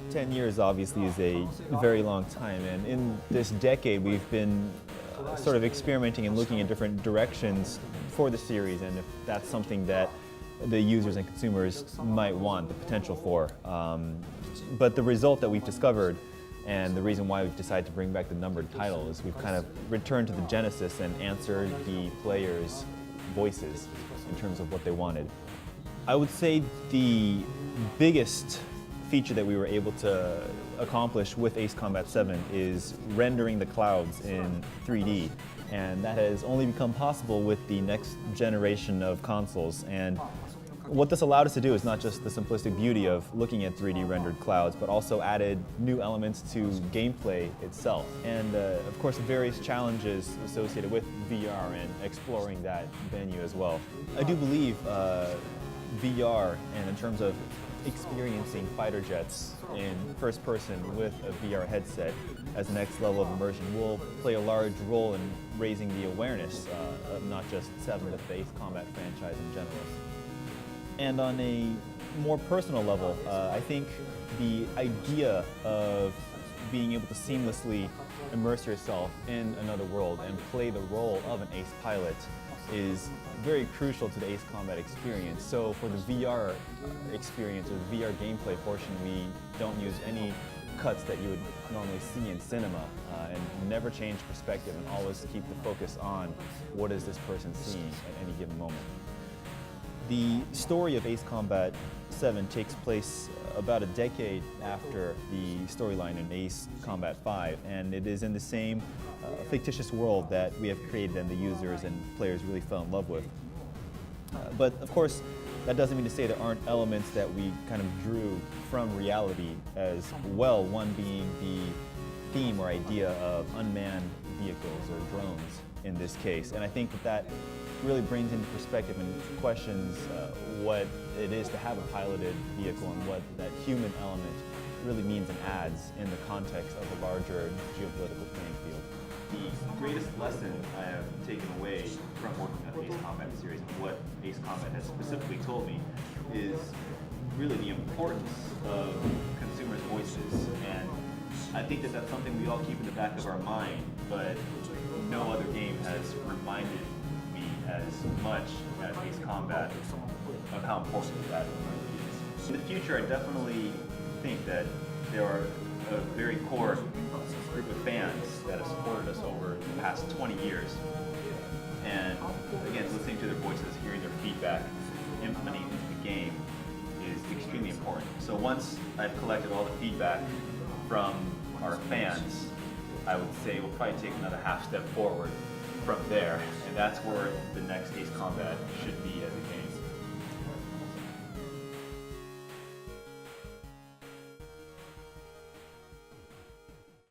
10 years obviously is a very long time, and in this decade we've been sort of experimenting and looking at different directions for the series, and if that's something that the users and consumers might want the potential for. But the result that we've discovered, and the reason why we've decided to bring back the numbered title, is we've kind of returned to the genesis and answered the players' voices in terms of what they wanted. I would say the biggest feature that we were able to accomplish with Ace Combat 7 is rendering the clouds in 3D, and that has only become possible with the next generation of consoles. And what this allowed us to do is not just the simplistic beauty of looking at 3D rendered clouds, but also added new elements to gameplay itself. And of course, various challenges associated with VR and exploring that venue as well. I do believe VR, and in terms of experiencing fighter jets in first person with a VR headset as the next level of immersion, will play a large role in raising the awareness of not just 7, but the Ace Combat franchise in general. And on a more personal level, I think the idea of being able to seamlessly immerse yourself in another world and play the role of an ace pilot is very crucial to the Ace Combat experience. So for the VR experience, or the VR gameplay portion, we don't use any cuts that you would normally see in cinema, and never change perspective, and always keep the focus on what is this person seeing at any given moment. The story of Ace Combat 7 takes place about a decade after the storyline in Ace Combat 5, and it is in the same fictitious world that we have created and the users and players really fell in love with. But of course, that doesn't mean to say there aren't elements that we kind of drew from reality as well, one being the theme or idea of unmanned vehicles, or drones in this case. And I think that really brings into perspective and questions what it is to have a piloted vehicle, and what that human element really means and adds in the context of a larger geopolitical playing field. The greatest lesson I have taken away from working on the Ace Combat series, and what Ace Combat has specifically told me, is really the importance of consumers' voices. And I think that that's something we all keep in the back of our mind, but no other game has reminded me as much as Ace Combat of how important that is. In the future, I definitely think that there are a very core group of fans that have supported us over the past 20 years. And again, listening to their voices, hearing their feedback, implementing it into the game is extremely important. So once I've collected all the feedback from our fans, I would say we'll probably take another half step forward from there, and that's where the next Ace Combat should be as a game.